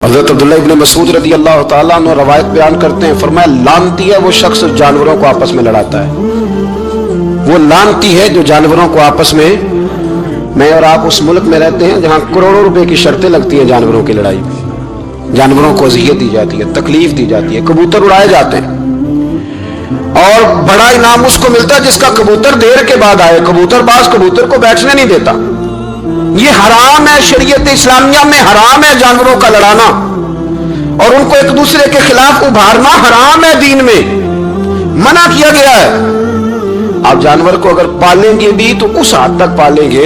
حضرت عبداللہ ابن مسعود رضی اللہ تعالیٰ عنہ روایت بیان کرتے ہیں، فرمایا لعنتی ہے وہ شخص جانوروں کو آپس میں لڑاتا ہے، وہ لعنتی ہے جو جانوروں کو آپس میں اور آپ اس ملک میں رہتے ہیں جہاں کروڑوں روپے کی شرطیں لگتی ہیں جانوروں کی لڑائی میں، جانوروں کو اذیت دی جاتی ہے، تکلیف دی جاتی ہے، کبوتر اڑائے جاتے ہیں اور بڑا انعام اس کو ملتا ہے جس کا کبوتر دیر کے بعد آئے، کبوتر باز کبوتر کو بیٹھنے نہیں دیتا۔ یہ حرام ہے، شریعت اسلامیہ میں حرام ہے جانوروں کا لڑانا اور ان کو ایک دوسرے کے خلاف ابھارنا حرام ہے، دین میں منع کیا گیا ہے۔ آپ جانور کو اگر پالیں گے بھی تو اس حد تک پالیں گے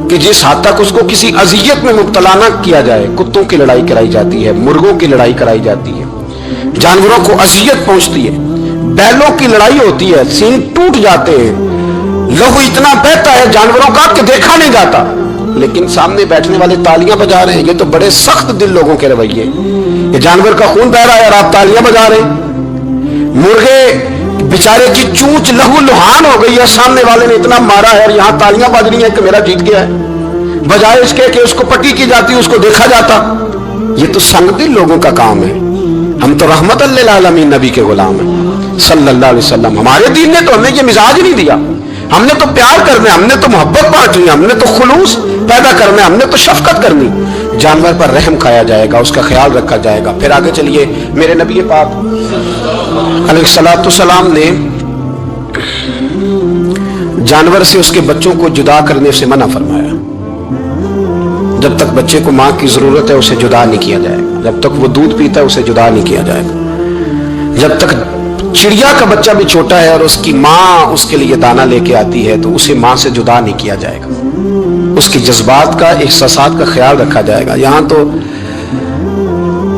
کہ جس حد تک اس کو کسی اذیت میں مبتلا نہ کیا جائے۔ کتوں کی لڑائی کرائی جاتی ہے، مرغوں کی لڑائی کرائی جاتی ہے، جانوروں کو اذیت پہنچتی ہے، بیلوں کی لڑائی ہوتی ہے، سینگ ٹوٹ جاتے ہیں، لہو اتنا بہتا ہے جانوروں کا کہ دیکھا نہیں جاتا، لیکن سامنے بیٹھنے والے تالیاں بجا رہے ہیں۔ یہ تو بڑے سخت دل لوگوں کے رویے، یہ جانور کا خون بہ رہا ہے اور آپ تالیاں بجا رہے ہیں۔ مرغے بیچارے کی چونچ لہو لہان ہو گئی ہے، سامنے والے نے اتنا مارا ہے اور یہاں تالیاں بج رہی ہیں کہ میرا جیت گیا ہے، بجائے اس کے کہ اس کو پٹی کی جاتی، اس کو دیکھا جاتا۔ یہ تو سنگ دل لوگوں کا کام ہے۔ ہم تو رحمت للعالمین نبی کے غلام ہیں صلی اللہ علیہ وسلم۔ ہمارے دین نے تو ہمیں یہ مزاج نہیں دیا، ہم نے تو پیار کرنا ہے، ہم نے تو محبت بانٹنی ہے، ہم نے تو خلوص پیدا کرنا ہے، ہم نے تو شفقت کرنی۔ جانور پر رحم کھایا جائے گا، اس کا خیال رکھا جائے گا۔ پھر آگے چلیے، میرے نبی پاک علیہ الصلوۃ والسلام نے جانور سے اس کے بچوں کو جدا کرنے سے منع فرمایا۔ جب تک بچے کو ماں کی ضرورت ہے اسے جدا نہیں کیا جائے گا، جب تک وہ دودھ پیتا ہے اسے جدا نہیں کیا جائے گا، جب تک چڑیا کا بچہ بھی چھوٹا ہے اور اس کی ماں اس کے لیے دانہ لے کے آتی ہے تو اسے ماں سے جدا نہیں کیا جائے گا، اس کی جذبات کا، احساسات کا خیال رکھا جائے گا۔ یہاں تو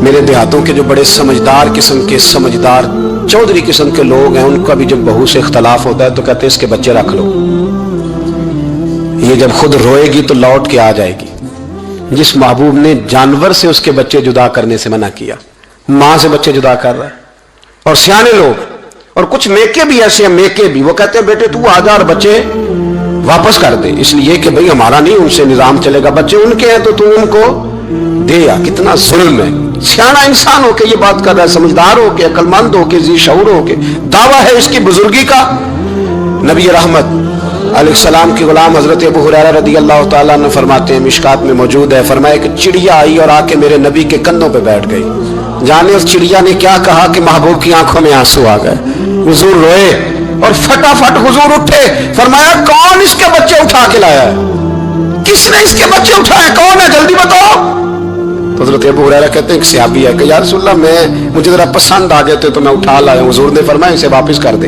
میرے دیہاتوں کے جو بڑے سمجھدار قسم کے، سمجھدار چودھری قسم کے لوگ ہیں، ان کا بھی جب بہو سے اختلاف ہوتا ہے تو کہتے ہیں اس کے بچے رکھ لو، یہ جب خود روئے گی تو لوٹ کے آ جائے گی۔ جس محبوب نے جانور سے اس کے بچے جدا کرنے سے منع کیا، ماں سے بچے جدا کر رہا ہے۔ اور سیانے لوگ اور کچھ میکے بھی ایسے ہیں، میکے بھی وہ کہتے ہیں بیٹے تو آ جا اور بچے واپس کر دے، اس لیے کہ بھئی ہمارا نہیں ان سے نظام چلے گا، بچے ان کے ہیں تو تو ان کو دے۔ یا کتنا ظلم ہے۔ سیانا انسان ہو کے یہ بات کر رہا ہے، سمجھدار ہو کے، عقل مند ہو کے، ذی شعور ہو کے، دعویٰ ہے اس کی بزرگی کا۔ نبی رحمت علیہ السلام کے غلام حضرت ابو ہریرہ رضی اللہ تعالیٰ عنہ فرماتے ہیں، مشکات میں موجود ہے، فرمایا کہ چڑیا آئی اور آ کے میرے نبی کے کندھوں پہ بیٹھ گئی۔ جانے اس چڑیا نے کیا کہا کہ محبوب کی آنکھوں میں آنسو آ گئے، حضور روئے اور فٹافٹ حضور اٹھے، فرمایا کون اس کے بچے اٹھا کے لایا ہے؟ کس نے اس کے بچے اٹھائے؟ کون ہے؟ جلدی بتاؤ۔ تو حضرت ابو ہریرہ کہتے ہیں کہ صحابی ہے کہ یا رسول اللہ مجھے ذرا پسند آ گئے تھے تو میں اٹھا لایا ہوں۔ حضور نے فرمایا اسے واپس کر دے،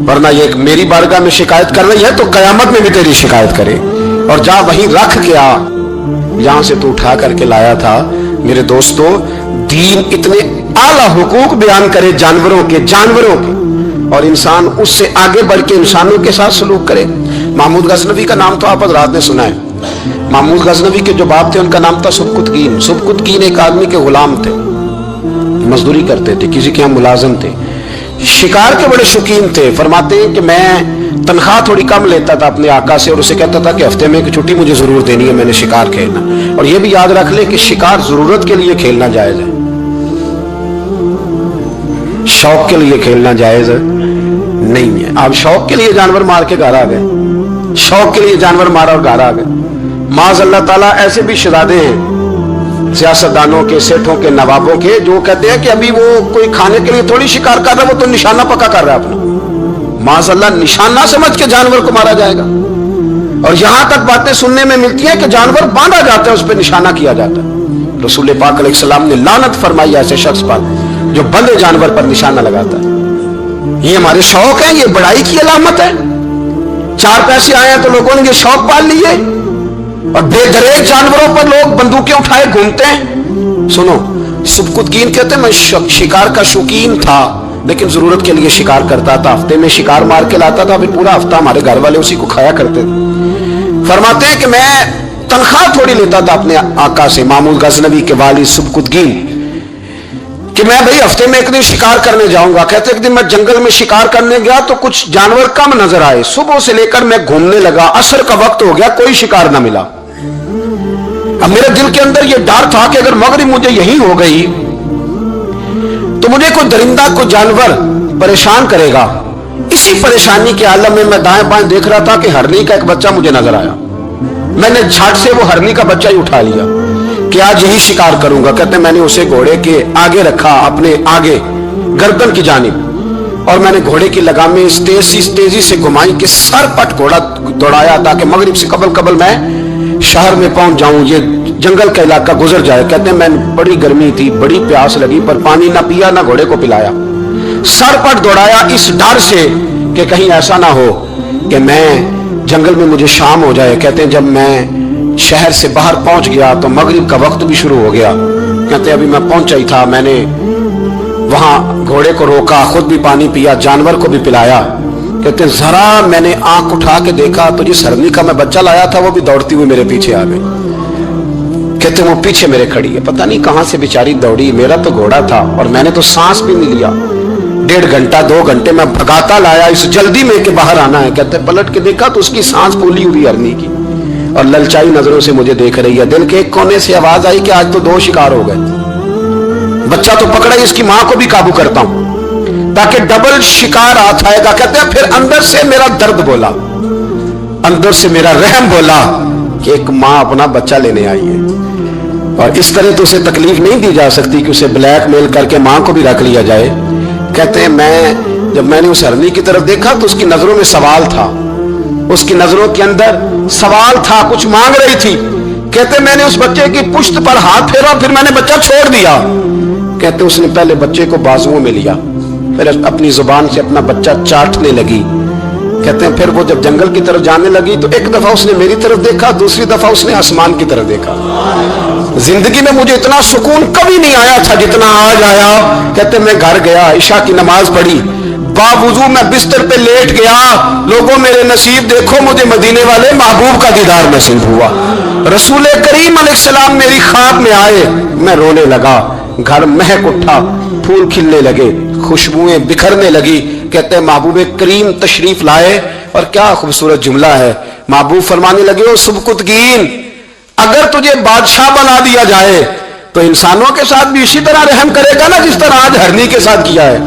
ورنہ یہ میری بارگاہ میں شکایت کر رہی ہے تو قیامت میں بھی تیری شکایت کرے، اور جا وہیں رکھ کے آ جہاں سے تو اٹھا کر کے لایا تھا۔ میرے دوستو، دین اتنے اعلیٰ حقوق بیان کرے جانوروں کے اور انسان اس سے آگے بڑھ کے انسانوں کے ساتھ سلوک کرے۔ محمود غزنوی کا نام تو آپ حضرات نے سنا ہے۔ محمود غزنوی کے جو باپ تھے ان کا نام تھا سبکتگین۔ سبکتگین ایک آدمی کے غلام تھے، مزدوری کرتے تھے، کسی کے یہاں ملازم تھے، شکار کے بڑے شوقین تھے۔ فرماتے ہیں کہ میں تنخواہ تھوڑی کم لیتا تھا اپنے آقا سے اور اسے کہتا تھا کہ ہفتے میں ایک چھٹی مجھے ضرور دینی ہے، میں نے شکار کھیلنا۔ اور یہ بھی یاد رکھ لے کہ شکار ضرورت کے لیے کھیلنا جائز ہے، شوق کے لیے کھیلنا جائز نہیں ہے۔ آپ شوق کے لیے جانور مار کے گھر آ گئے، شوق کے لیے جانور مارا اور گھر آ گئے۔ معاذ اللہ تعالیٰ ایسے بھی شہزادے ہیں سیاستدانوں کے، سیٹھوں کے، نوابوں کے، جو کہتے ہیں کہ ابھی وہ کوئی کھانے کے لیے تھوڑی شکار کر رہا ہے، وہ تو نشانہ پکا کر رہا ہے اپنا۔ معاذ اللہ نشانہ سمجھ کے جانور کو مارا جائے گا۔ اور یہاں تک باتیں سننے میں ملتی ہیں کہ جانور باندھا جاتا ہے، اس پہ نشانہ کیا جاتا ہے۔ رسول پاک علیہ السلام نے لعنت فرمائی ایسے شخص پر جو بندے جانور پر نشانہ لگاتا ہے۔ یہ ہمارے شوق ہیں، یہ بڑائی کی علامت ہے۔ چار پیسے آئے ہیں تو لوگوں نے یہ شوق پال لیے اور بے دریغ جانوروں پر لوگ بندوقیں اٹھائے گھومتے ہیں۔ سنو، سبکتگین کہتے ہیں میں شکار کا شوقین تھا لیکن ضرورت کے لیے شکار کرتا تھا، ہفتے میں شکار مار کے لاتا تھا، پھر پورا ہفتہ ہمارے گھر والے اسی کو کھایا کرتے تھے۔ فرماتے ہیں کہ میں تنخواہ تھوڑی لیتا تھا اپنے آقا سے، محمود غزنوی کے والد سبکتگین، کہ میں بھئی ہفتے میں ایک دن شکار کرنے جاؤں گا۔ کہتے ایک دن میں جنگل میں شکار کرنے گیا تو کچھ جانور کم نظر آئے، صبح سے لے کر میں گھومنے لگا، عصر کا وقت ہو گیا، کوئی شکار نہ ملا۔ اب میرے دل کے اندر یہ ڈر تھا کہ اگر مغرب مجھے یہی ہو گئی تو مجھے کوئی درندہ کوئی جانور پریشان کرے گا. اسی پریشانی کے عالم میں میں دائیں بائیں دیکھ رہا تھا کہ ہرنی کا ایک بچہ مجھے نظر آیا. میں نے جھٹ سے وہ ہرنی کا بچہ ہی اٹھا لیا کہ آج یہی شکار کروں گا. کہتے ہیں میں نے اسے گھوڑے کے آگے رکھا, اپنے آگے گردن کی جانب, اور میں نے گھوڑے کی لگامیں اس تیزی سے گھمائی کہ سر پٹ گھوڑا دوڑایا تاکہ مغرب سے قبل میں شہر میں پہنچ جاؤں, یہ جنگل کا علاقہ گزر جائے. کہتے ہیں میں بڑی گرمی تھی, بڑی پیاس لگی, پر پانی نہ پیا نہ گھوڑے کو پلایا. سر پٹ دوڑایا اس ڈر سے کہ کہیں ایسا نہ ہو کہ میں جنگل میں مجھے شام ہو جائے. کہتے ہیں جب میں شہر سے باہر پہنچ گیا تو مغرب کا وقت بھی شروع ہو گیا. کہتے ہیں ابھی میں پہنچا ہی تھا, میں نے وہاں گھوڑے کو روکا, خود بھی پانی پیا, جانور کو بھی پلایا. کہتے ہیں ذرا میں نے آنکھ اٹھا کے دیکھا تو جس ہرنی کا میں بچہ لایا تھا وہ بھی دوڑتی ہوئی میرے پیچھے آ گئی. کہتے ہیں وہ پیچھے میرے کھڑی ہے, پتہ نہیں کہاں سے بیچاری دوڑی. میرا تو گھوڑا تھا اور میں نے تو سانس بھی نہیں لیا. 1.5 گھنٹہ 2 گھنٹے میں بھگاتا لایا اس جلدی میں کہ باہر آنا ہے. کہتے ہیں پلٹ کے دیکھا تو اس کی سانس پھولی ہوئی ہرنی کی اور للچائی نظروں سے مجھے دیکھ رہی ہے. دل کے ایک کونے سے آواز آئی کہ آج تو 2 شکار ہو گئے. بچہ تو پکڑا ہی, اس کی ماں کو بھی قابو کرتا ہوں تاکہ ڈبل شکار ہاتھ آئے گا. کہتے ہیں پھر اندر سے میرا درد بولا, اندر سے میرا رحم بولا کہ ایک ماں اپنا بچہ لینے آئی ہے اور اس طرح تو اسے تکلیف نہیں دی جا سکتی کہ اسے بلیک میل کر کے ماں کو بھی رکھ لیا جائے. کہتے ہیں جب میں نے اس ہرنی کی طرف دیکھا تو اس کی نظروں میں سوال تھا, اس کی نظروں کے اندر سوال تھا, کچھ مانگ رہی تھی. کہتے ہیں میں نے اس بچے کی پشت پر ہاتھ پھیرا, پھر میں نے بچہ چھوڑ دیا. کہتے ہیں اس نے پہلے بچے کو بازوؤں میں لیا, پھر اپنی زبان سے اپنا بچہ چاٹنے لگی. کہتے ہیں پھر وہ جب جنگل کی طرف جانے لگی تو ایک دفعہ اس نے میری طرف دیکھا, دوسری دفعہ اس نے آسمان کی طرف دیکھا. زندگی میں مجھے اتنا سکون کبھی نہیں آیا تھا جتنا آج آیا. کہتے ہیں میں گھر گیا, عشاء کی نماز پڑھی, باوضو میں بستر پہ لیٹ گیا. لوگوں میرے نصیب دیکھو, مجھے مدینے والے محبوب کا دیدار نصیب ہوا. رسول کریم علیہ السلام میری خواب میں آئے, میں رونے لگا. گھر مہک اٹھا, پھول کھلنے لگے, خوشبوئیں بکھرنے لگی. کہتے ہیں محبوب کریم تشریف لائے اور کیا خوبصورت جملہ ہے. محبوب فرمانے لگے, او سبکتگین, اگر تجھے بادشاہ بنا دیا جائے تو انسانوں کے ساتھ بھی اسی طرح رحم کرے گا نا جس طرح آج ہرنی کے ساتھ کیا ہے.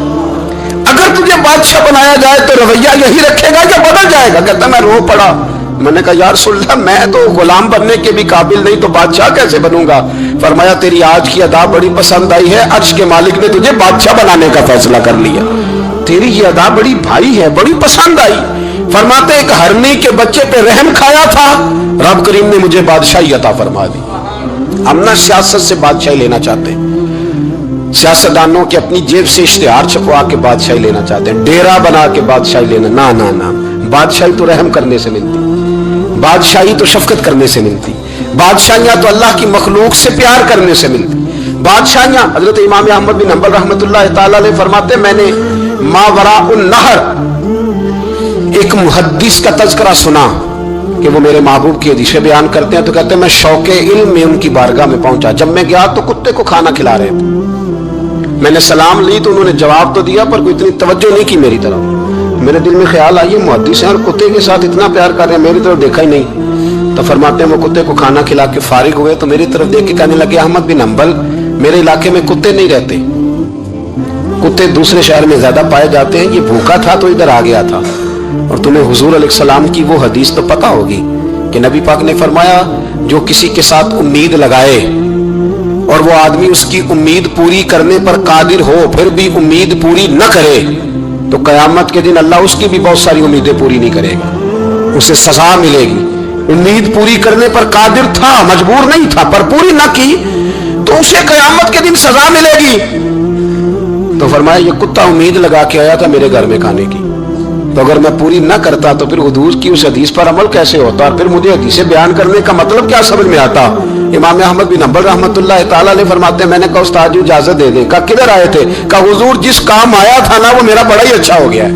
اگر تجھے بادشاہ بنایا جائے تو رویہ یہی رکھے گا یا بدل جائے گا. کہتا میں رو پڑا, میں نے کہا یا رسول اللہ میں تو غلام بننے کے بھی قابل نہیں, تو بادشاہ کیسے بنوں گا. فرمایا تیری آج کی ادا بڑی پسند آئی ہے, عرش کے مالک نے تجھے بادشاہ بنانے کا فیصلہ کر لیا. تیری یہ ادا بڑی بھائی ہے, بڑی پسند آئی. فرماتے ایک ہرنی کے بچے پہ رحم کھایا تھا, رب کریم نے مجھے بادشاہی عطا فرما دی. ہم نہ سیاست سے بادشاہی لینا چاہتے ہیں, سیاستدانوں کے اپنی جیب سے اشتہار چھپوا کے بادشاہی لینا چاہتے ہیں, ڈیرا بنا کے بادشاہی لینا. نہ بادشاہی تو رحم کرنے سے ملتی, بادشاہی تو شفقت کرنے سے ملتی, بادشاہیاں تو اللہ کی مخلوق سے پیار کرنے سے ملتی. بادشاہیاں حضرت امام احمد بن حنبل رحمۃ اللہ تعالی علیہ فرماتے میں نے ماوراء النہر ایک محدث کا تذکرہ سنا کہ وہ میرے محبوب کی حدیثیں بیان کرتے ہیں, تو کہتے ہیں میں شوق علم میں ان کی بارگاہ میں پہنچا. جب میں گیا تو کتے کو کھانا کھلا رہے تھے. میں نے سلام لی تو انہوں نے جواب تو دیا پر کوئی اتنی توجہ نہیں کی میری طرف. میرے دل میں خیال آئی محدث ہیں اور کتے کے ساتھ اتنا پیار کر رہے ہیں, میری طرف دیکھا ہی نہیں. تو فرماتے ہیں وہ کتے کو کھانا کھلا کے فارغ ہوئے تو میری طرف دیکھ کے کہنے لگے احمد بن حنبل میرے علاقے میں کتے نہیں رہتے, کتے دوسرے شہر میں زیادہ پائے جاتے ہیں, یہ بھوکا تھا تو ادھر آ گیا تھا. اور تمہیں حضور علیہ السلام کی وہ حدیث تو پتہ ہوگی کہ نبی پاک نے فرمایا جو کسی کے ساتھ امید لگائے اور وہ آدمی اس کی امید پوری کرنے پر قادر ہو پھر بھی امید پوری نہ کرے تو قیامت کے دن اللہ اس کی بھی بہت ساری امیدیں پوری نہیں کرے گا, اسے سزا ملے گی. امید پوری کرنے پر قادر تھا, مجبور نہیں تھا, پر پوری نہ کی تو اسے قیامت کے دن سزا ملے گی. تو فرمایا یہ کتا امید لگا کے آیا تھا میرے گھر میں کھانے کی, تو اگر میں پوری نہ کرتا تو پھر حضور کی اس حدیث پر عمل کیسے ہوتا, اور پھر مجھے حدیثیں بیان کرنے کا مطلب کیا سمجھ میں آتا. امام احمد بن حنبل رحمۃ اللہ تعالیٰ علیہ فرماتے ہیں میں نے کہا استاد جی اجازت دے دیں. کہا کدھر آئے تھے؟ کہا حضور جس کام آیا تھا نا وہ میرا بڑا ہی اچھا ہو گیا ہے,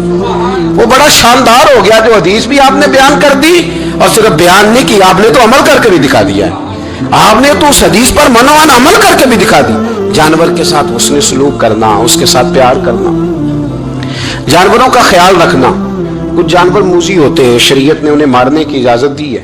وہ بڑا شاندار ہو گیا. جو حدیث بھی آپ نے بیان کر دی اور صرف بیان نہیں کی, آپ نے تو عمل کر کے بھی دکھا دیا ہے. آپ نے تو اس حدیث پر منوان عمل کر کے بھی دکھا دی. جانور کے ساتھ حسن سلوک کرنا, اس کے ساتھ پیار کرنا, جانوروں کا خیال رکھنا. کچھ جانور موذی ہوتے ہیں, شریعت نے انہیں مارنے کی اجازت دی ہے,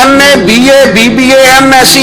MA, BA, BBA, MSc,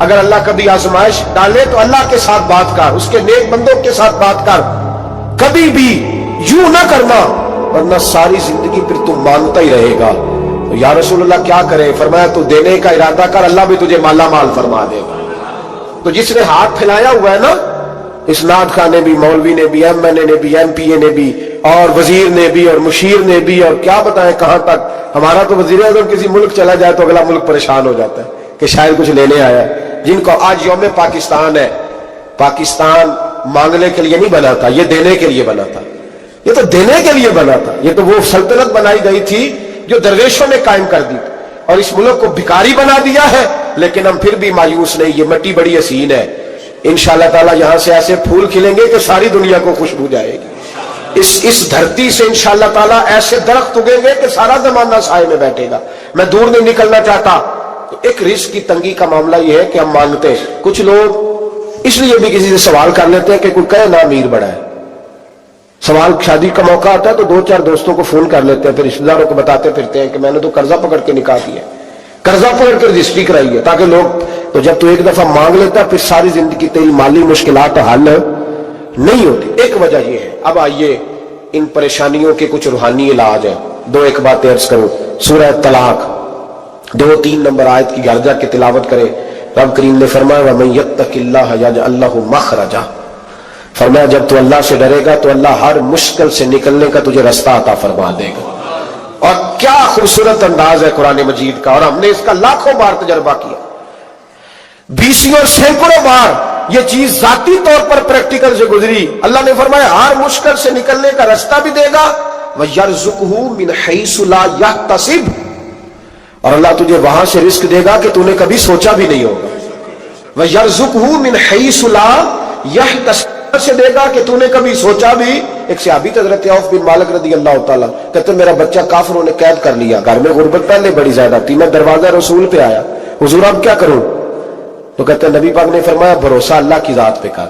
اگر اللہ کبھی آزمائش ڈالے تو اللہ کے ساتھ بات کر، اس کے نیک بندوں کے ساتھ بات کر، کبھی بھی یوں نہ کرنا ورنہ ساری زندگی پھر تم مانگتا ہی رہے گا۔ تو یا رسول اللہ کیا کرے؟ فرمایا تو دینے کا ارادہ کر، اللہ بھی تجھے مالا مال فرما دے گا۔ تو جس نے ہاتھ پھیلایا ہوا ہے نا، اسناد خان نے بھی، مولوی نے بھی، ایم این اے نے بھی، ایم پی اے نے بھی، اور وزیر نے بھی، اور مشیر نے بھی، اور کیا بتائیں کہاں تک۔ ہمارا تو وزیر اعظم کسی ملک چلا جائے تو اگلا ملک پریشان ہو جاتا ہے کہ شاید کچھ لینے آیا ہے۔ جن کو آج یوم پاکستان ہے، پاکستان مانگنے کے لیے نہیں بنا تھا، یہ دینے کے لیے بنا تھا، یہ تو دینے کے لیے بنا تھا۔ یہ تو وہ سلطنت بنائی گئی تھی جو درویشوں نے قائم کر دی، اور اس ملک کو بھکاری بنا دیا ہے، لیکن ہم پھر بھی مایوس نہیں۔ یہ مٹی بڑی حسین ہے، انشاءاللہ تعالی یہاں سے ایسے پھول کھلیں گے کہ ساری دنیا کو خوشبو جائے گی۔ اس دھرتی سے انشاءاللہ تعالی ایسے درخت اگیں گے کہ سارا زمانہ سائے میں بیٹھے گا۔ میں دور نہیں نکلنا چاہتا۔ تو ایک رزق کی تنگی کا معاملہ یہ ہے کہ ہم مانگتے ہیں، کچھ لوگ اس لیے بھی کسی سے سوال کر لیتے ہیں کہ کوئی کہے نا امیر بڑا ہے۔ سوال شادی کا موقع آتا ہے تو 2-4 دوستوں کو فون کر لیتے ہیں، پھر رشتہ داروں کو بتاتے پھرتے ہیں کہ میں نے تو قرضہ پکڑ کے نکاح کیا ہے، قرضہ پکڑ کے رجسٹری کرائی ہے، تاکہ لوگ تو جب تو ایک دفعہ مانگ لیتا ہے پھر ساری زندگی تیری مالی مشکلات حل نہیں ہوتی۔ ایک وجہ یہ ہے۔ اب آئیے ان پریشانیوں کے کچھ روحانی علاج ہیں۔ ایک بات عرض کروں، سورہ طلاق 2-3 نمبر آیت کی گھر جا کے تلاوت کرے۔ رب کریم نے فرمایا وَمَن يَتَّقِ اللَّهَ يَجْعَل لَّهُ مَخْرَجًا، فرمایا جب تو اللہ سے ڈرے گا تو اللہ ہر مشکل سے نکلنے کا تجھے رستہ عطا فرما دے گا۔ اور کیا خوبصورت انداز ہے قرآن مجید کا، اور ہم نے اس کا لاکھوں بار تجربہ کیا، 20 اور سینکڑوں بار یہ چیز ذاتی طور پر پریکٹیکل سے گزری۔ اللہ نے فرمایا ہر مشکل سے نکلنے کا رستہ بھی دے گا، وَيَرْزُقْهُ مِنْ حَيْثُ لَا يَحْتَسِبُ، اور اللہ تجھے وہاں سے رزق دے گا کہ تو نے کبھی سوچا بھی نہیں ہوگا۔ وَيَرْزُقْهُ مِنْ حَيْثُ لَا يَحْتَسِبُ، سے دے گا کہ تو نے کبھی سوچا بھی۔ ایک صحابی تھے حضرت عوف بن مالک رضی اللہ تعالیٰ، کہتے میرا بچہ کافروں نے قید کر لیا، گھر میں غربت پہلے بڑی زیادہ تھی، میں دروازہ رسول پہ آیا، حضور اب کیا کروں؟ تو کہتے نبی پاک نے فرمایا بھروسہ اللہ کی ذات پہ کر،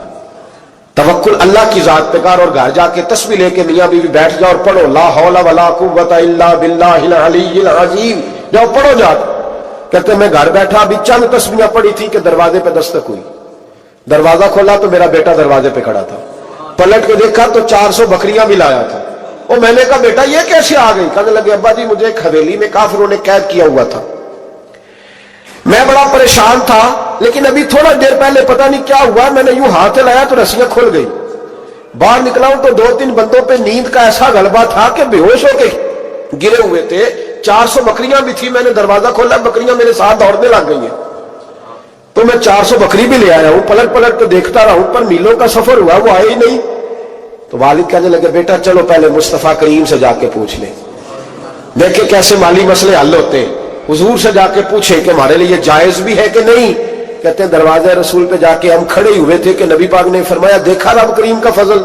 توکل اللہ کی ذات پہ کر، اور گھر جا کے تسبیح لے کے میاں بیوی بیٹھ جاؤ اور پڑھو لا حول ولا قوت الا باللہ العلی العظیم، جاؤ پڑھو جا۔ کہتے میں گھر بیٹھا ابھی چند تسبیحاں پڑھی تھی کہ دروازے پہ دستک ہوئی، دروازہ کھولا تو میرا بیٹا دروازے پہ کھڑا تھا، پلٹ کے دیکھا تو 400 بکریاں بھی لایا تھا۔ اور میں نے کہا بیٹا یہ کیسے آ گئی؟ کہنے لگے ابا جی مجھے ایک حویلی میں کافروں نے قید کیا ہوا تھا، میں بڑا پریشان تھا، لیکن ابھی تھوڑا دیر پہلے پتہ نہیں کیا ہوا، میں نے یوں ہاتھ لایا تو رسیاں کھل گئی، باہر نکلا ہوں تو 2-3 بندوں پہ نیند کا ایسا غلبہ تھا کہ بے ہوش ہو کے گرے ہوئے تھے، 400 بکریاں بھی تھی، میں نے دروازہ کھولا، بکریاں میرے ساتھ دوڑنے لگ گئی ہیں، تو میں 400 بکری بھی لے آیا ہوں، پلٹ کے دیکھتا رہا ہوں، پر میلوں کا سفر ہوا وہ آئے ہی نہیں۔ تو والد کہنے لگے بیٹا چلو پہلے مصطفیٰ کریم سے جا کے پوچھ لیں، دیکھیں کیسے مالی مسئلے حل ہوتے ہیں، حضور سے جا کے پوچھیں کہ ہمارے لیے جائز بھی ہے کہ نہیں۔ کہتے ہیں دروازہ رسول پہ جا کے ہم کھڑے ہوئے تھے کہ نبی پاک نے فرمایا دیکھا رب کریم کا فضل،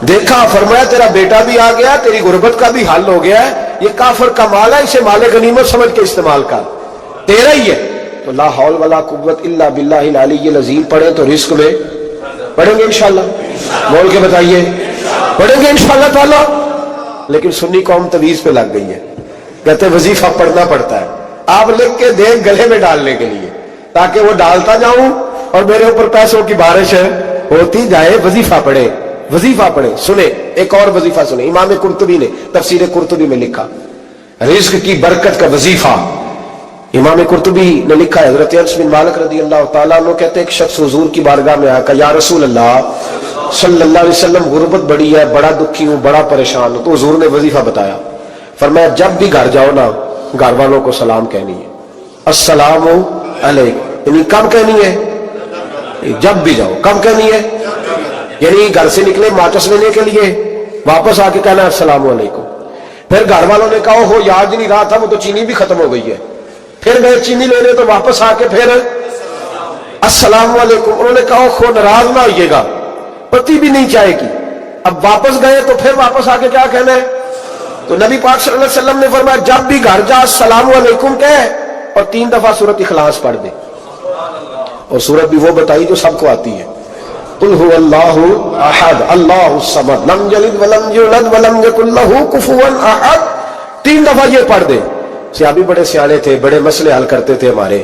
دیکھا، فرمایا تیرا بیٹا بھی آ گیا، تیری غربت کا بھی حل ہو گیا ہے، یہ کافر کا مال ہے، اسے مال غنیمت سمجھ کے استعمال کر، تیرا ہی ہے۔ تو لا حول ولا قوت الا باللہ العلی العظیم پڑھیں تو رزق میں پڑھیں گے انشاءاللہ، بول کے بتائیے پڑھیں گے انشاءاللہ تعالی۔ لیکن سنی قوم تویز پہ لگ گئی ہے، کہتے وظیفہ پڑھنا پڑتا ہے، آپ لکھ کے دیں گلے میں ڈالنے کے لیے تاکہ وہ ڈالتا جاؤں اور میرے اوپر پیسوں کی بارش ہوتی جائے۔ وظیفہ پڑھے، وظیفہ پڑھے۔ سنیں ایک اور وظیفہ سنیں، امام قرطبی نے تفسیر قرطبی میں لکھا رزق کی برکت کا وظیفہ۔ امام قرطبی نے لکھا ہے حضرت انس بن مالک رضی اللہ تعالیٰ عنہ کہتے ایک شخص حضور کی بارگاہ میں آیا کہ یا رسول اللہ صلی اللہ علیہ وسلم غربت بڑی ہے، بڑا دکھی ہوں، بڑا پریشان ہوں۔ تو حضور نے وظیفہ بتایا، فرمایا جب بھی گھر جاؤ نا گھر والوں کو سلام کہنی ہے، السلام علیکم، یعنی کب کہنی ہے؟ جب بھی جاؤ۔ کب کہنی ہے؟ یعنی گھر سے نکلے ماچس لینے کے لیے واپس آ کے کہنا ہے السلام علیکم۔ پھر گھر والوں نے کہا ہو یاد نہیں رہا تھا، وہ تو چینی بھی ختم ہو گئی ہے، پھر گئے چینی لینے تو واپس آ کے پھر السلام علیکم۔ انہوں نے کہا خو ناراض نہ ہوئیے گا، پتی بھی نہیں چاہے گی۔ اب واپس گئے تو پھر واپس آ کے کیا کہنا ہے؟ تو نبی پاک صلی اللہ علیہ وسلم نے فرمایا جب بھی گھر جا السلام علیکم کہے اور 3 دفعہ سورۃ اخلاص پڑھ دے، اور سورت بھی وہ بتائی جو سب کو آتی ہے، قل هو اللہ احد اللہ الصمد لم یلد ولم یولد ولم یکن لہ کفوا احد، 3 دفعہ یہ پڑھ دے۔ صحابی بڑے سیانے تھے، بڑے مسئلے حل کرتے تھے ہمارے،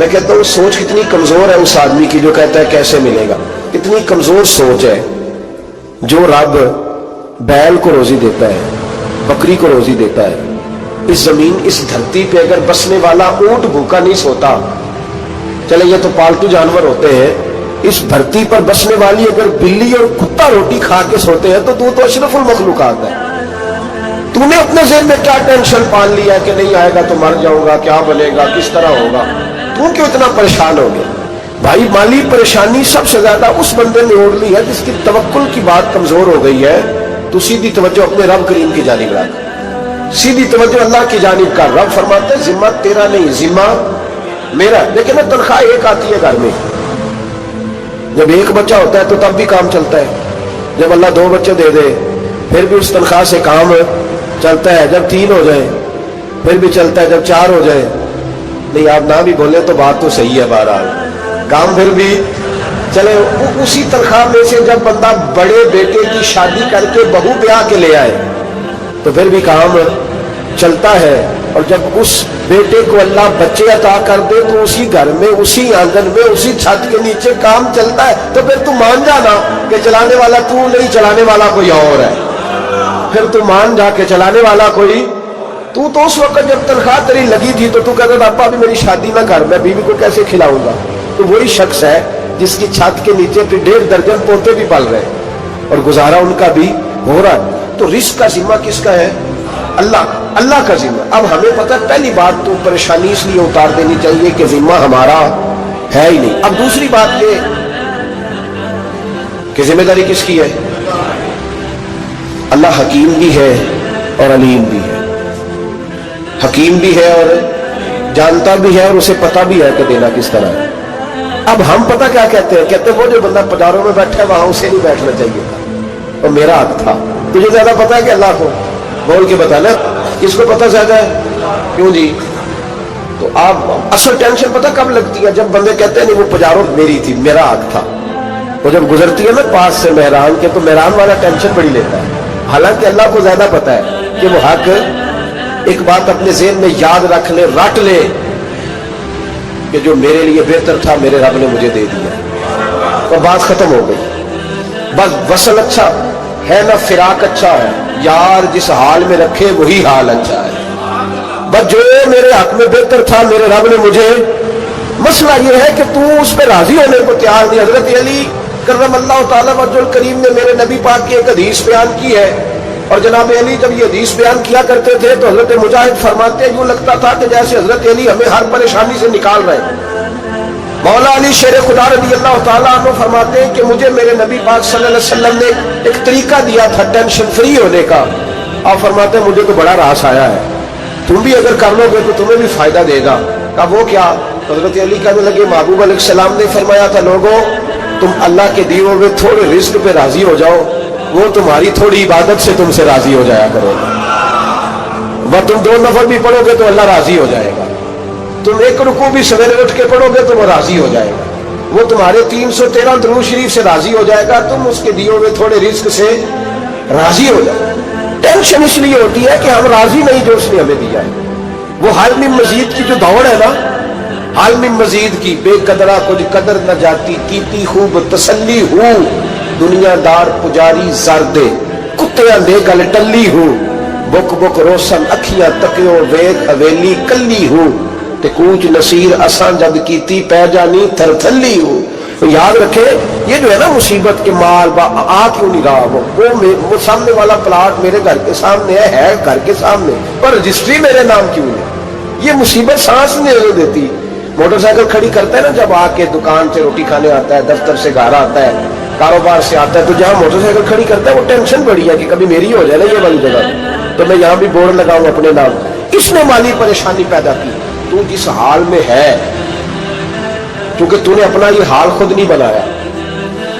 میں کہتا ہوں سوچ کتنی کمزور ہے اس آدمی کی جو کہتا ہے کیسے ملے گا. کتنی کمزور سوچ ہے. جو رب بیل کو روزی دیتا ہے, بکری کو روزی دیتا ہے, اس زمین اس دھرتی پہ اگر بسنے والا اونٹ بھوکا نہیں سوتا, چلے یہ تو پالتو جانور ہوتے ہیں, اس دھرتی پر بسنے والی اگر بلی اور کتا روٹی کھا کے سوتے ہیں تو اشرف المخلوقات ہے. تو نے اپنے ذہن میں کیا ٹینشن پال لیا ہے کہ نہیں آئے گا تو مر جاؤں گا, کیا بنے گا, کس طرح ہوگا, تو کیوں اتنا پریشان ہو گیا؟ بھائی مالی پریشانی سب سے زیادہ اس بندے نے اوڑھ لی ہے جس کی توکل کی بات کمزور ہو گئی ہے. تو سیدھی توجہ اپنے رب کریم کی جانب رکھ, سیدھی توجہ اللہ کی جانب کر. رب فرماتے ہیں ذمہ تیرا نہیں, ذمہ میرا. لیکن نا تنخواہ ایک آتی ہے گھر میں, جب ایک بچہ ہوتا ہے تو تب بھی کام چلتا ہے, جب اللہ 2 بچے دے دے پھر بھی اس تنخواہ سے کام چلتا ہے, جب 3 ہو جائے پھر بھی چلتا ہے, جب 4 ہو جائے. نہیں آپ نہ بھی بولے تو بات تو صحیح ہے, بہرحال کام پھر بھی چلے. اسی تنخواہ میں سے جب بندہ بڑے بیٹے کی شادی کر کے بہو بیاہ کے لے آئے تو پھر بھی کام چلتا ہے. اور جب اس بیٹے کو اللہ بچے عطا کر دے تو اسی گھر میں, اسی آنگن میں, اسی چھت کے نیچے کام چلتا ہے. تو پھر تو مان جانا کہ چلانے والا تو نہیں, چلانے والا کوئی اور ہے. پھر تو مان جا کے چلانے والا کوئی تو اس وقت جب تنخواہ تیری لگی تھی تو کہتا تھا ابا ابھی میری شادی نہ کر, میں بیوی کو کیسے کھلاؤں گا. تو وہی شخص ہے جس کی چھت کے نیچے پہ 1.5 درجن پوتے بھی پل رہے اور گزارا ان کا بھی ہو رہا ہے. تو رزق کا ذمہ کس کا ہے؟ اللہ کا ذمہ. اب ہمیں پتہ, پہلی بات تو پریشانی اس لیے اتار دینی چاہیے کہ ذمہ ہمارا ہے ہی نہیں. اب دوسری بات یہ کہ ذمہ داری کس کی ہے؟ اللہ حکیم بھی ہے اور علیم بھی ہے. حکیم بھی ہے اور جانتا بھی ہے اور اسے پتہ بھی ہے کہ دینا کس طرح ہے. اب ہم پتہ کیا کہتے ہیں؟ کہتے ہیں وہ جو بندہ پٹاروں میں بیٹھا ہے وہاں اسے نہیں بیٹھنا چاہیے تھا, اور میرا حق تھا. تجھے زیادہ پتہ ہے کہ اللہ کو بول کے بتا نا, کس کو پتہ زیادہ ہے؟ کیوں جی؟ تو آپ اصل ٹینشن پتہ کب لگتی ہے؟ جب بندے کہتے ہیں نہیں وہ پجاروں میری تھی, میرا حق تھا. وہ جب گزرتی ہے نا پاس سے مہران کے تو مہران والا ٹینشن بڑی لیتا ہے. حالانکہ اللہ کو زیادہ پتہ ہے کہ وہ حق. ایک بات اپنے ذہن میں یاد رکھ لے, رٹ لے کہ جو میرے لیے بہتر تھا میرے رب نے مجھے دے دیا, اور بات ختم ہو گئی. بس وصل اچھا ہے نہ فراق اچھا ہے, یار جس حال میں رکھے وہی حال اچھا ہے. بس جو میرے حق میں بہتر تھا میرے رب نے مجھے. مسئلہ یہ ہے کہ تو اس پہ راضی ہونے کو تیار نہیں. حضرت علی کرم اللہ تعالیٰ وجہ الکریم نے میرے نبی پاک کی ایک حدیث بیان کی ہے, اور جناب علی جب یہ حدیث بیان کیا کرتے تھے تو حضرت مجاہد فرماتے ہیں یوں لگتا تھا کہ جیسے حضرت علی ہمیں ہر پریشانی سے نکال رہے ہیں. مولا علی شیر خدا رضی اللہ تعالیٰ عنہ فرماتے ہیں کہ مجھے میرے نبی پاک صلی اللہ علیہ وسلم نے ایک طریقہ دیا تھا ٹینشن فری ہونے کا. آپ فرماتے ہیں مجھے تو بڑا راس آیا ہے, تم بھی اگر کر لو گے تو تمہیں بھی فائدہ دے گا. کہا وہ کیا؟ حضرت علی کہنے لگے محبوب علیہ السلام نے فرمایا تھا لوگوں تم اللہ کے دیے ہوئے تھوڑے رزق پہ راضی ہو جاؤ, وہ تمہاری تھوڑی عبادت سے تم سے راضی ہو جایا کرو. وہ تم 2 نفل بھی پڑھو گے تو اللہ راضی ہو جائے گا. تم 1 رکوع بھی سویرے اٹھ کے پڑھو گے تو وہ راضی ہو جائے گا. وہ تمہارے 313 درود شریف سے راضی ہو جائے گا. تم اس کے دیے ہوئے تھوڑے رزق سے راضی ہو جائے. ٹینشن اس لیے ہوتی ہے کہ ہم راضی نہیں جو اس نے ہمیں دیا ہے. وہ حال میں مزید کی جو دوڑ ہے نا, حال میں مزید کی, بے قدرہ کچھ قدر نہ جاتی, کیتی خوب تسلی ہو, دنیا دار پجاری زردے, کتیاں دے گل ٹلی ہو, بک بک روشن اکھیاں تکیو ویک حویلی کلی ہو, تے کوچ نصیر اساں جد کیتی پہ جانی تھر تھلی ہو. تو یاد رکھے یہ جو ہے نا مصیبت کے مال آ کیوں نہیں رہا, وہ سامنے والا پلاٹ میرے گھر کے سامنے ہے گھر کے سامنے, پر رجسٹری میرے نام کیوں نہیں. یہ مصیبت سانس نہیں دیتی. موٹر سائیکل کھڑی کرتا ہے نا جب آ کے دکان سے روٹی کھانے آتا ہے, دفتر سے گھر آتا ہے, کاروبار سے آتا ہے, تو جہاں موٹر سائیکل کھڑی کرتا ہے وہ ٹینشن بڑی ہے کہ کبھی میری ہو جائے نا یہ والی جگہ, تو میں یہاں بھی بورڈ لگاؤں اپنے نام. اس نے مالی پریشانی پیدا کی. تو جس حال میں ہے, کیونکہ تو نے اپنا یہ حال خود نہیں بنایا,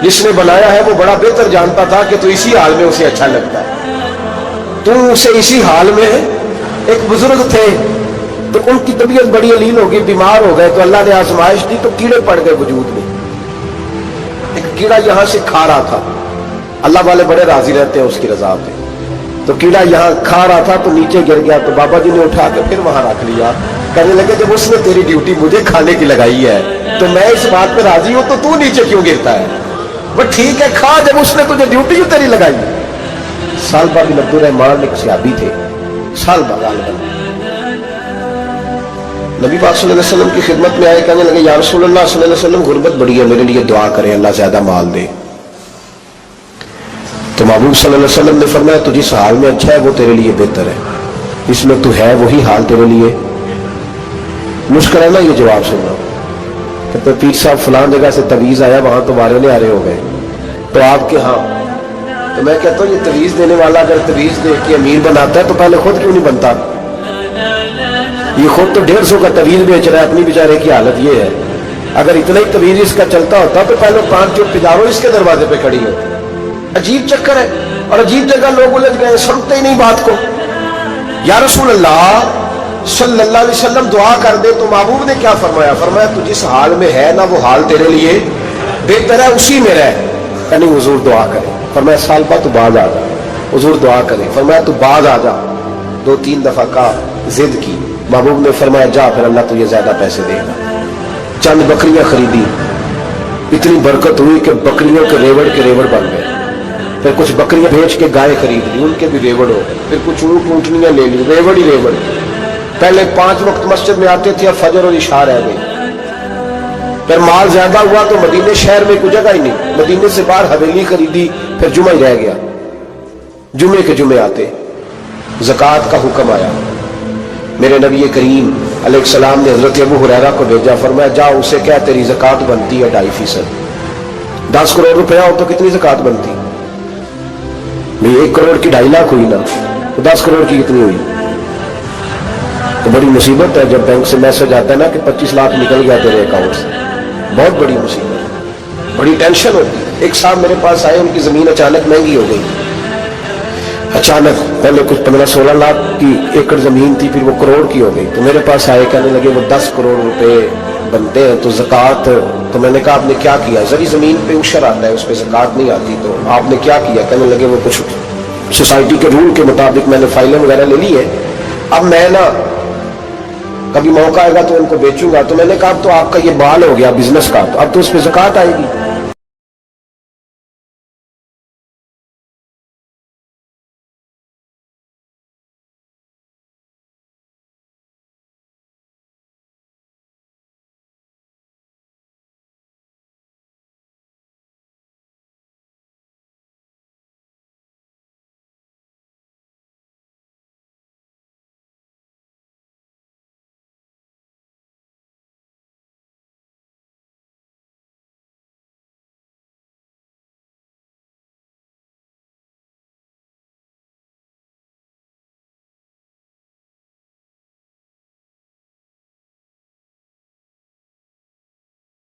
جس نے بنایا ہے وہ بڑا بہتر جانتا تھا کہ تو اسی حال میں اسے اچھا لگتا ہے. تو اسے اسی حال میں. ایک بزرگ تھے تو ان کی طبیعت بڑی علیل ہو گئی, بیمار ہو گئے, تو اللہ نے آزمائش دی تو کیڑے پڑ گئے وجود میں. ایک کیڑا یہاں سے کھا رہا تھا, اللہ والے بڑے راضی رہتے ہیں اس کی رضا پہ, تو کیڑا یہاں کھا رہا تھا تو نیچے گر گیا, تو بابا جی نے اٹھا کے پھر وہاں رکھ لیا. کہنے لگے جب اس نے تیری ڈیوٹی مجھے کھانے کی لگائی ہے تو میں اس بات پہ راضی ہوں، تو نیچے کیوں گرتا ہے؟ وہ ٹھیک ہے کھا، جب اس نے تجھے ڈیوٹی جو تیری لگائی۔ سالبہ بن عبد الرحمان ایک صحابی تھے، سالبہ غالباً، نبی پاک صلی اللہ علیہ وسلم کی خدمت میں آئے، کہنے لگے یا رسول اللہ صلی اللہ علیہ وسلم غربت بڑی ہے، میرے لیے دعا کریں اللہ زیادہ مال دے۔ تو محبوب صلی اللہ علیہ وسلم نے فرمایا تو جس حال میں اچھا ہے وہ تیرے لیے بہتر ہے، اس میں تو ہے وہی حال تیرے لیے مشکل ہے نا یہ جواب سننا۔ کہتے پیر صاحب فلاں جگہ سے تویز آیا، وہاں تو بارے نے آ رہے ہو گئے، تو آپ کے ہاں، تو میں کہتا ہوں یہ تویز دینے والا اگر تویز دے کے امیر بناتا ہے تو پہلے خود کیوں نہیں بنتا؟ یہ خود تو 150 کا تویز بیچ رہا ہے، اپنی بیچارے کی حالت یہ ہے، اگر اتنا ہی تویز اس کا چلتا ہوتا تو پہلے 5 جو تجاروں اس کے دروازے پہ کھڑی ہو۔ عجیب چکر ہے اور عجیب جگہ لوگ الجھ گئے، سمجھتے ہی نہیں بات کو۔ یا رسول اللہ صلی اللہ علیہ وسلم دعا کر دے، تو محبوب نے کیا فرمایا؟ فرمایا تو جس حال میں ہے نا وہ حال تیرے لیے بہتر ہے، اسی میں رہ۔ یعنی حضور دعا کرے، فرمایا سال بعد تو باز آ جا، حضور دعا کرے، فرمایا تو باز آ جا، 2-3 دفعہ کہا، ضد کی، محبوب نے فرمایا جا پھر اللہ تجھے زیادہ پیسے دے گا۔ چند بکریاں خریدی، اتنی برکت ہوئی کہ بکریوں کے ریوڑ بن گئے، پھر کچھ بکریاں بیچ کے گائے خرید لی، ان کے بھی ریوڑ ہو گئے، پھر کچھ اونٹ اونٹنیاں لے لی، ریوڑ ہی ریوڑ۔ پہلے 5 وقت مسجد میں آتے تھے، اب فجر اور عشاء رہ گئی۔ پھر مال زیادہ ہوا تو مدینے شہر میں کوئی جگہ ہی نہیں، مدینے سے باہر حویلی خریدی، پھر جمعہ ہی رہ گیا، جمعے کے جمعے آتے۔ زکوٰۃ کا حکم آیا، میرے نبی کریم علیہ السلام نے حضرت ابو ہریرہ کو بھیجا، فرمایا جا اسے کہہ تیری زکوٰۃ بنتی ہے 2.5%۔ 10 کروڑ روپیہ ہو تو کتنی زکوٰۃ بنتی؟ 1 کروڑ کی 2.5 لاکھ ہوئی نا، تو 10 کروڑ کی کتنی ہوئی؟ تو بڑی مصیبت ہے جب بینک سے میسج آتا ہے نا کہ 25 لاکھ نکل گیا تیرے اکاؤنٹ سے، بہت بڑی مصیبت، بڑی ٹینشن ہوتی ہے۔ ایک صاحب میرے پاس آئے، ان کی زمین اچانک مہنگی ہو گئی، اچانک پہلے کچھ 15-16 لاکھ کی ایکڑ زمین تھی، پھر وہ کروڑ کی ہو گئی، تو میرے پاس آئے، کہنے لگے وہ 10 کروڑ روپے بنتے ہیں تو زکوٰۃ، تو میں نے کہا آپ نے کیا کیا؟ ذری زمین پہ عشر آتا ہے، اس پہ زکوٰۃ نہیں آتی، تو آپ نے کیا کیا؟ کہنے لگے وہ کچھ سوسائٹی کے رول کے مطابق میں نے فائلیں وغیرہ لے لی ہے، اب میں نا کبھی موقع آئے گا تو ان کو بیچوں گا۔ تو میں نے کہا اب تو آپ کا یہ مال ہو گیا بزنس کا، تو اب تو اس پہ زکوٰۃ آئے گی۔